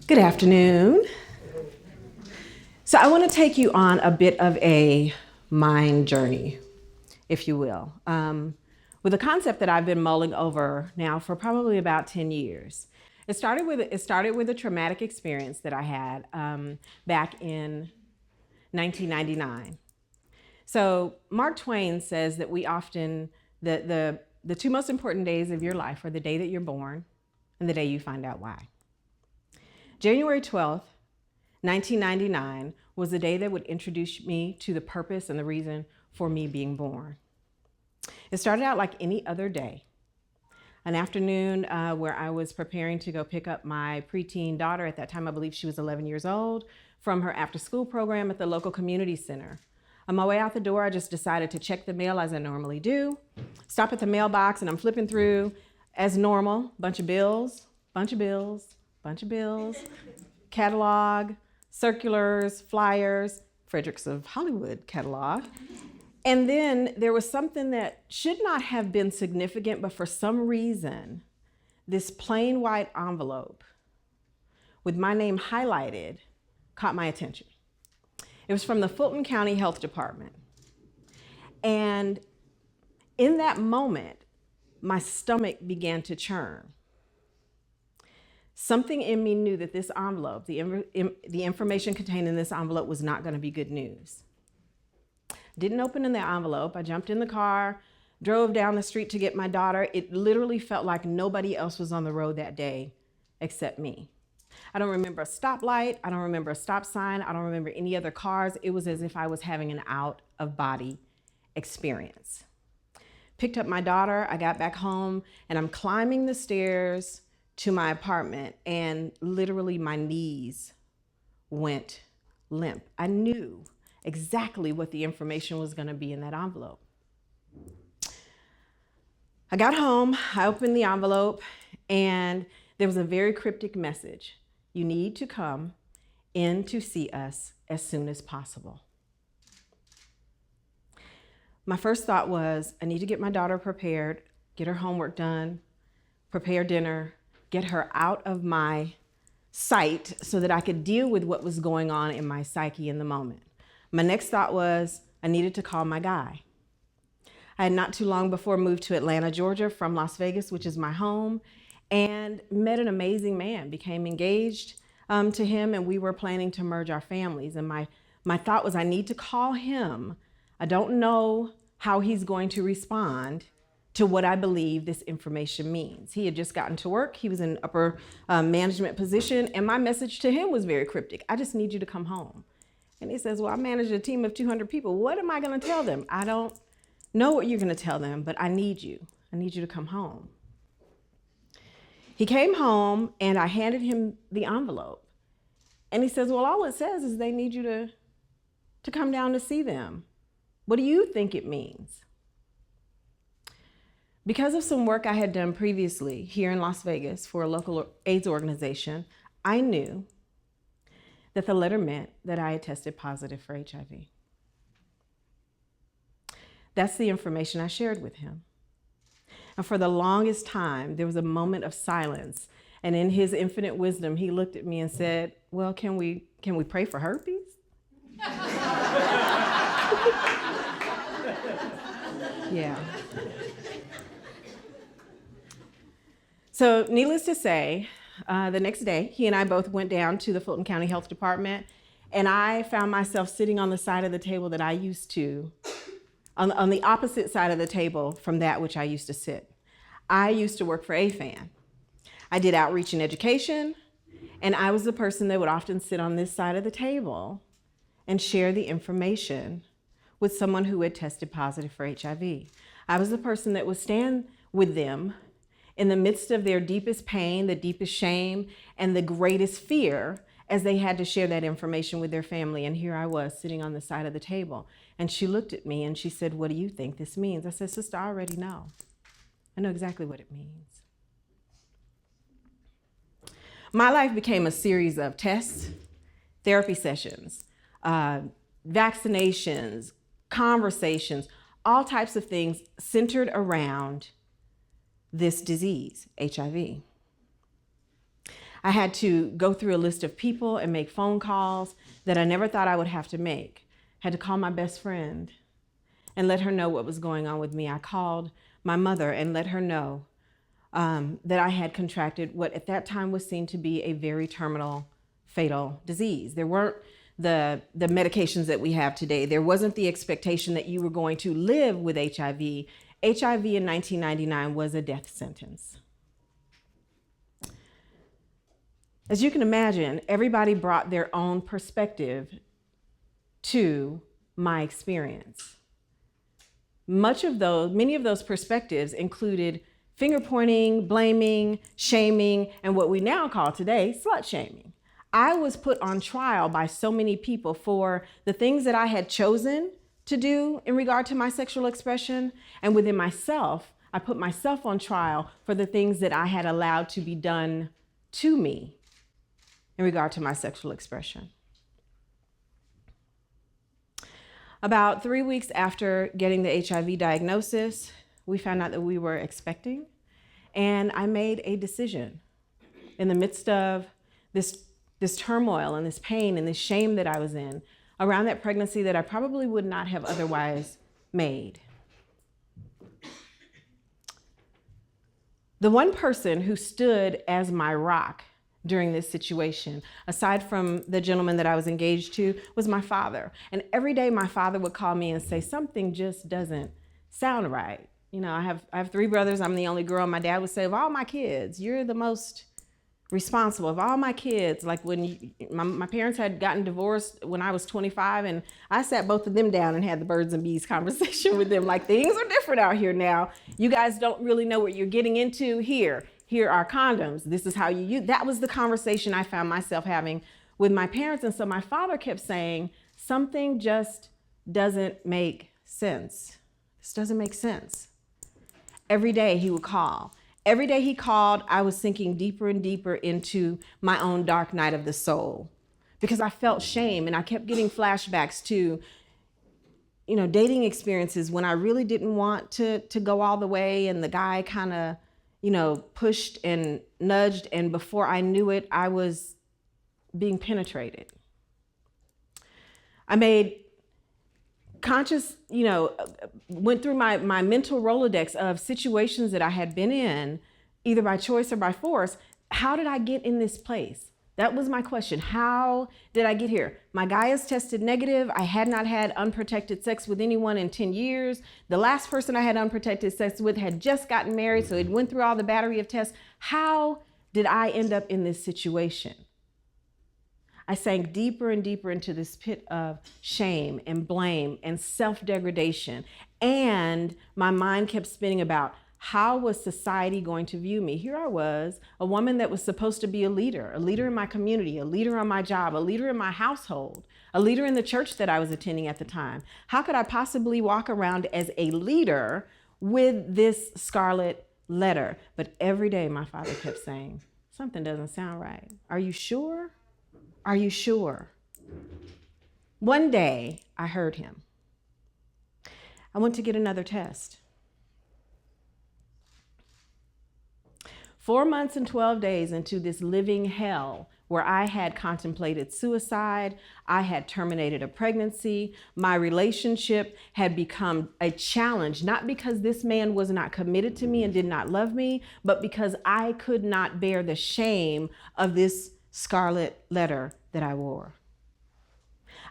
Good afternoon. So I want to take you on a bit of a mind journey, if you will, with a concept that I've been mulling over now for probably about 10 years. It started with a traumatic experience that I had back in 1999. So Mark Twain says that the two most important days of your life are the day that you're born and the day you find out why. January 12th, 1999 was the day that would introduce me to the purpose and the reason for me being born. It started out like any other day. An afternoon where I was preparing to go pick up my preteen daughter, at that time I believe she was 11 years old, from her after-school program at the local community center. On my way out the door, I just decided to check the mail as I normally do. Stop at the mailbox and I'm flipping through as normal, bunch of bills, catalog, circulars, flyers, Fredericks of Hollywood catalog. And then there was something that should not have been significant, but for some reason, this plain white envelope with my name highlighted caught my attention. It was from the Fulton County Health Department. And in that moment, my stomach began to churn. Something in me knew that this envelope, the information contained in this envelope, was not going to be good news. Didn't open in the envelope. I jumped in the car, drove down the street to get my daughter. It literally felt like nobody else was on the road that day except me. I don't remember a stoplight. I don't remember a stop sign. I don't remember any other cars. It was as if I was having an out-of-body experience. Picked up my daughter. I got back home, and I'm climbing the stairs to my apartment, and literally my knees went limp. I knew exactly what the information was going to be in that envelope. I got home, I opened the envelope, and there was a very cryptic message. You need to come in to see us as soon as possible. My first thought was, I need to get my daughter prepared, get her homework done, prepare dinner, get her out of my sight so that I could deal with what was going on in my psyche in the moment. My next thought was I needed to call my guy. I had not too long before moved to Atlanta, Georgia from Las Vegas, which is my home, and met an amazing man, became engaged to him, and we were planning to merge our families. And my thought was I need to call him. I don't know how he's going to respond to what I believe this information means. He had just gotten to work. He was in an upper management position, and my message to him was very cryptic. I just need you to come home. And he says, well, I manage a team of 200 people. What am I going to tell them? I don't know what you're going to tell them, but I need you. I need you to come home. He came home, and I handed him the envelope. And he says, well, all it says is they need you to come down to see them. What do you think it means? Because of some work I had done previously here in Las Vegas for a local AIDS organization, I knew that the letter meant that I had tested positive for HIV. That's the information I shared with him. And for the longest time, there was a moment of silence. And in his infinite wisdom, he looked at me and said, well, can we pray for herpes? Yeah. So needless to say, the next day, he and I both went down to the Fulton County Health Department, and I found myself sitting on the side of the table that I used to, on the opposite side of the table from that which I used to sit. I used to work for AFAN. I did outreach and education, and I was the person that would often sit on this side of the table and share the information with someone who had tested positive for HIV. I was the person that would stand with them in the midst of their deepest pain, the deepest shame, and the greatest fear as they had to share that information with their family. And here I was sitting on the side of the table. And she looked at me and she said, what do you think this means? I said, sister, I already know. I know exactly what it means. My life became a series of tests, therapy sessions, vaccinations, conversations, all types of things centered around this disease, HIV. I had to go through a list of people and make phone calls that I never thought I would have to make. Had to call my best friend and let her know what was going on with me. I called my mother and let her know that I had contracted what at that time was seen to be a very terminal, fatal disease. There weren't the medications that we have today. There wasn't the expectation that you were going to live with HIV. HIV in 1999 was a death sentence. As you can imagine, everybody brought their own perspective to my experience. Many of those perspectives included finger pointing, blaming, shaming, and what we now call today slut shaming. I was put on trial by so many people for the things that I had chosen to do in regard to my sexual expression, and within myself, I put myself on trial for the things that I had allowed to be done to me in regard to my sexual expression. About 3 weeks after getting the HIV diagnosis, we found out that we were expecting, and I made a decision in the midst of this turmoil and this pain and this shame that I was in around that pregnancy that I probably would not have otherwise made. The one person who stood as my rock during this situation, aside from the gentleman that I was engaged to, was my father. And every day my father would call me and say, something just doesn't sound right. You know, I have 3 brothers. I'm the only girl. My dad would say, of all my kids, you're the most responsible. Of all my kids, like when my parents had gotten divorced when I was 25, and I sat both of them down and had the birds and bees conversation with them, like, things are different out here now. You guys don't really know what you're getting into here. Here are condoms. This is how you use. That was the conversation I found myself having with my parents. And so my father kept saying, something just doesn't make sense. This doesn't make sense. Every day he would call. Every day he called, I was sinking deeper and deeper into my own dark night of the soul because I felt shame, and I kept getting flashbacks to, you know, dating experiences when I really didn't want to go all the way, and the guy kind of, you know, pushed and nudged, and before I knew it, I was being penetrated. I made conscious, you know, went through my mental Rolodex of situations that I had been in, either by choice or by force. How did I get in this place? That was my question. How did I get here? My guy is tested negative. I had not had unprotected sex with anyone in 10 years. The last person I had unprotected sex with had just gotten married, so it went through all the battery of tests. How did I end up in this situation? I sank deeper and deeper into this pit of shame and blame and self-degradation. And my mind kept spinning about, how was society going to view me? Here I was, a woman that was supposed to be a leader in my community, a leader on my job, a leader in my household, a leader in the church that I was attending at the time. How could I possibly walk around as a leader with this scarlet letter? But every day my father kept saying, something doesn't sound right. Are you sure? Are you sure? One day I heard him. I went to get another test. 4 months and 12 days into this living hell where I had contemplated suicide, I had terminated a pregnancy, my relationship had become a challenge, not because this man was not committed to me and did not love me, but because I could not bear the shame of this scarlet letter that I wore.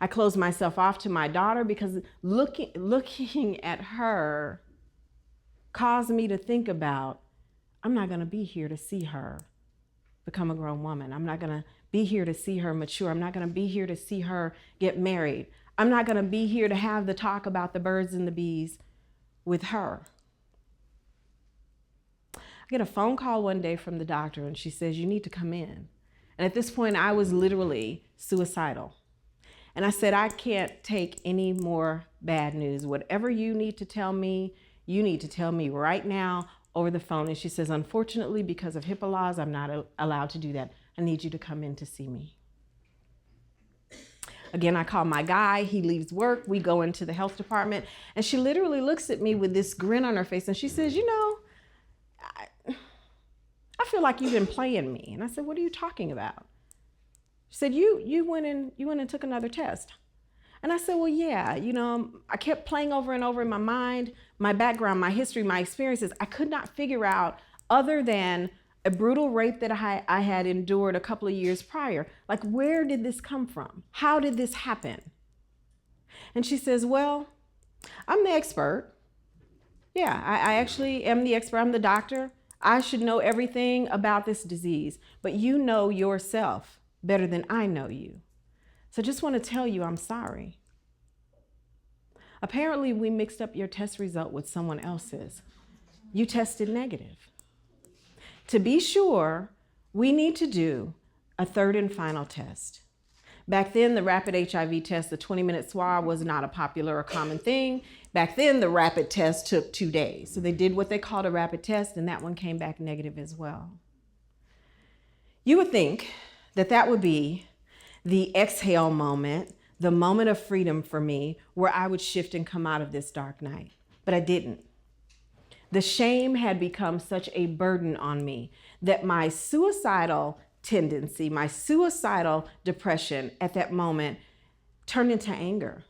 I closed myself off to my daughter because looking at her caused me to think about, I'm not going to be here to see her become a grown woman. I'm not going to be here to see her mature. I'm not going to be here to see her get married. I'm not going to be here to have the talk about the birds and the bees with her. I get a phone call one day from the doctor, and she says, you need to come in. And at this point, I was literally suicidal. And I said, I can't take any more bad news. Whatever you need to tell me, you need to tell me right now over the phone. And she says, unfortunately, because of HIPAA laws, I'm not allowed to do that. I need you to come in to see me. Again, I call my guy. He leaves work. We go into the health department. And she literally looks at me with this grin on her face. And she says, you know, I feel like you've been playing me. And I said, what are you talking about? She said, you went and took another test. And I said, well, yeah, I kept playing over and over in my mind, my background, my history, my experiences. I could not figure out, other than a brutal rape that I had endured a couple of years prior, like, where did this come from? How did this happen? And she says, well, I'm the expert. Yeah, I actually am the expert. I'm the doctor. I should know everything about this disease, but you know yourself better than I know you. So just want to tell you I'm sorry. Apparently, we mixed up your test result with someone else's. You tested negative. To be sure, we need to do a third and final test. Back then, the rapid HIV test, the 20-minute swab, was not a popular or common thing. Back then, the rapid test took 2 days. So they did what they called a rapid test, and that one came back negative as well. You would think that that would be the exhale moment, the moment of freedom for me, where I would shift and come out of this dark night. But I didn't. The shame had become such a burden on me that my suicidal tendency, my suicidal depression at that moment turned into anger.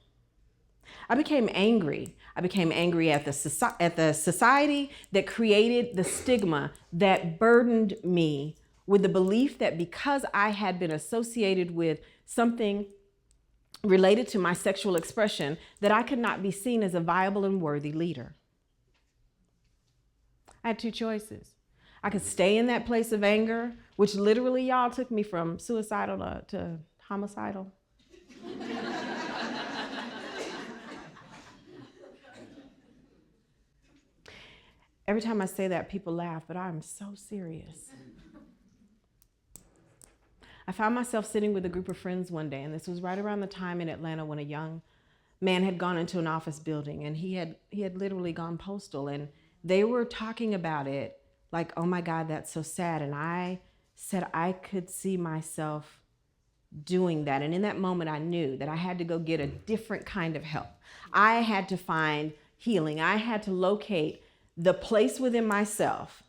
I became angry. I became angry at the society that created the stigma that burdened me with the belief that because I had been associated with something related to my sexual expression, that I could not be seen as a viable and worthy leader. I had two choices. I could stay in that place of anger, which literally, y'all, took me from suicidal to homicidal. Every time I say that, people laugh, but I'm so serious. I found myself sitting with a group of friends one day, and this was right around the time in Atlanta when a young man had gone into an office building, and he had literally gone postal, and they were talking about it like, oh my God, that's so sad. And I said I could see myself doing that. And in that moment, I knew that I had to go get a different kind of help. I had to find healing. I had to locate the place within myself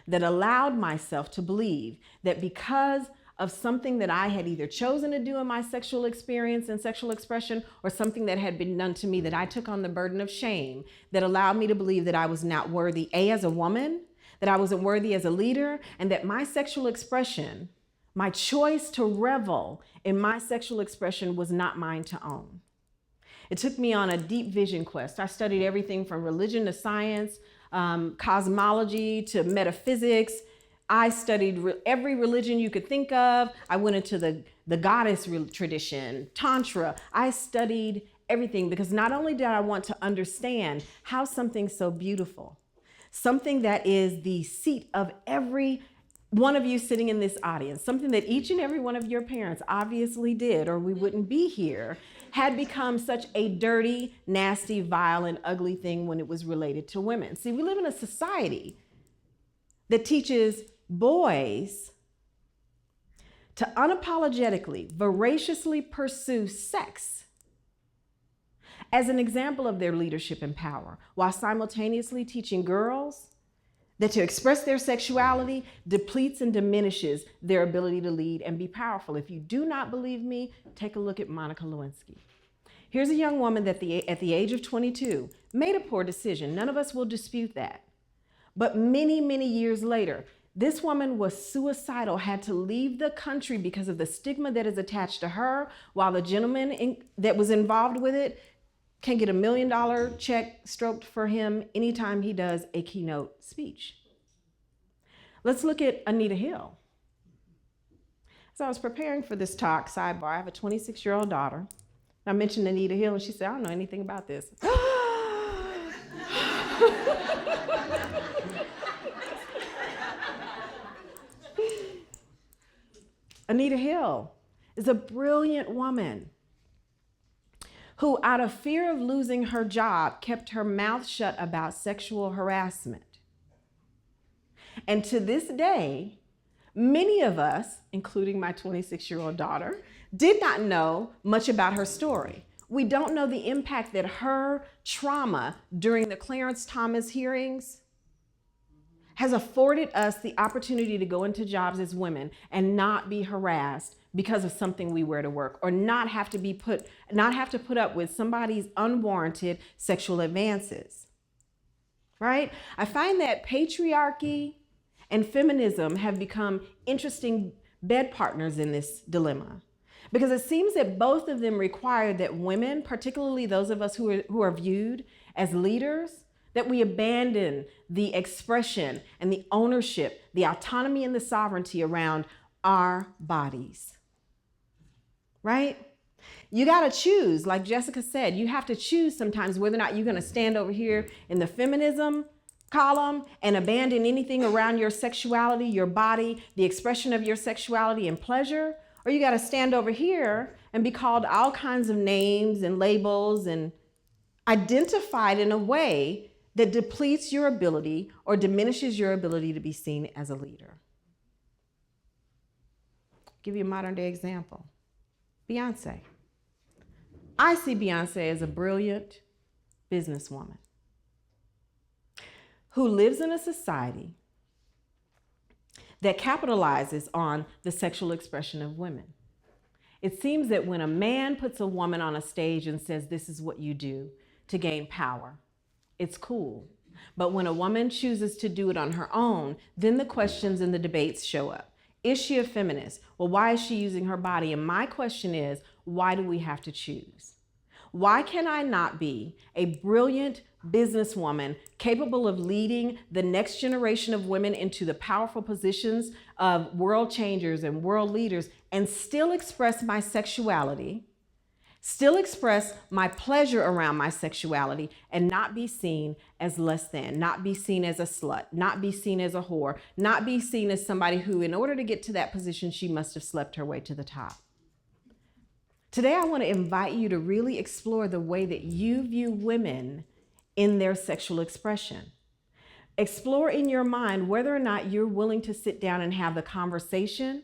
that allowed myself to believe that because of something that I had either chosen to do in my sexual experience and sexual expression, or something that had been done to me, that I took on the burden of shame that allowed me to believe that I was not worthy, as a woman, that I wasn't worthy as a leader, and that my sexual expression, my choice to revel in my sexual expression, was not mine to own. It took me on a deep vision quest. I studied everything from religion to science, cosmology to metaphysics. I studied every religion you could think of. I went into the goddess tradition, Tantra. I studied everything because not only did I want to understand how something so beautiful, something that is the seat of every one of you sitting in this audience, something that each and every one of your parents obviously did, or we wouldn't be here, had become such a dirty, nasty, vile, and ugly thing when it was related to women. See, we live in a society that teaches boys to unapologetically, voraciously pursue sex as an example of their leadership and power, while simultaneously teaching girls that to express their sexuality depletes and diminishes their ability to lead and be powerful. If you do not believe me, take a look at Monica Lewinsky. Here's a young woman that at the age of 22 made a poor decision. None of us will dispute that. But many, many years later, this woman was suicidal, had to leave the country because of the stigma that is attached to her, while the gentleman that was involved with it can get $1 million check stroked for him anytime he does a keynote speech. Let's look at Anita Hill. As I was preparing for this talk, sidebar, I have a 26-year-old daughter. I mentioned Anita Hill, and she said, I don't know anything about this. Anita Hill is a brilliant woman who, out of fear of losing her job, kept her mouth shut about sexual harassment. And to this day, many of us, including my 26-year-old daughter, did not know much about her story. We don't know the impact that her trauma during the Clarence Thomas hearings has afforded us the opportunity to go into jobs as women and not be harassed because of something we wear to work, or not have to put up with somebody's unwarranted sexual advances. Right? I find that patriarchy and feminism have become interesting bed partners in this dilemma, because it seems that both of them require that women, particularly those of us who are viewed as leaders, that we abandon the expression and the ownership, the autonomy and the sovereignty around our bodies. Right? You got to choose, like Jessica said, you have to choose sometimes whether or not you're going to stand over here in the feminism column and abandon anything around your sexuality, your body, the expression of your sexuality and pleasure, or you got to stand over here and be called all kinds of names and labels and identified in a way that depletes your ability or diminishes your ability to be seen as a leader. I'll give you a modern day example. Beyonce. I see Beyonce as a brilliant businesswoman who lives in a society that capitalizes on the sexual expression of women. It seems that when a man puts a woman on a stage and says, this is what you do to gain power, it's cool. But when a woman chooses to do it on her own, then the questions and the debates show up. Is she a feminist? Well, why is she using her body? And my question is, why do we have to choose? Why can I not be a brilliant businesswoman capable of leading the next generation of women into the powerful positions of world changers and world leaders and still express my sexuality, still express my pleasure around my sexuality, and not be seen as less than, not be seen as a slut, not be seen as a whore, not be seen as somebody who, in order to get to that position, she must have slept her way to the top? Today, I want to invite you to really explore the way that you view women in their sexual expression. Explore in your mind whether or not you're willing to sit down and have the conversation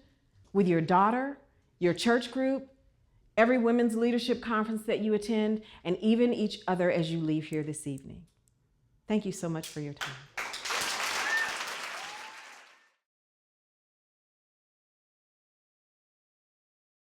with your daughter, your church group, every women's leadership conference that you attend, and even each other as you leave here this evening. Thank you so much for your time.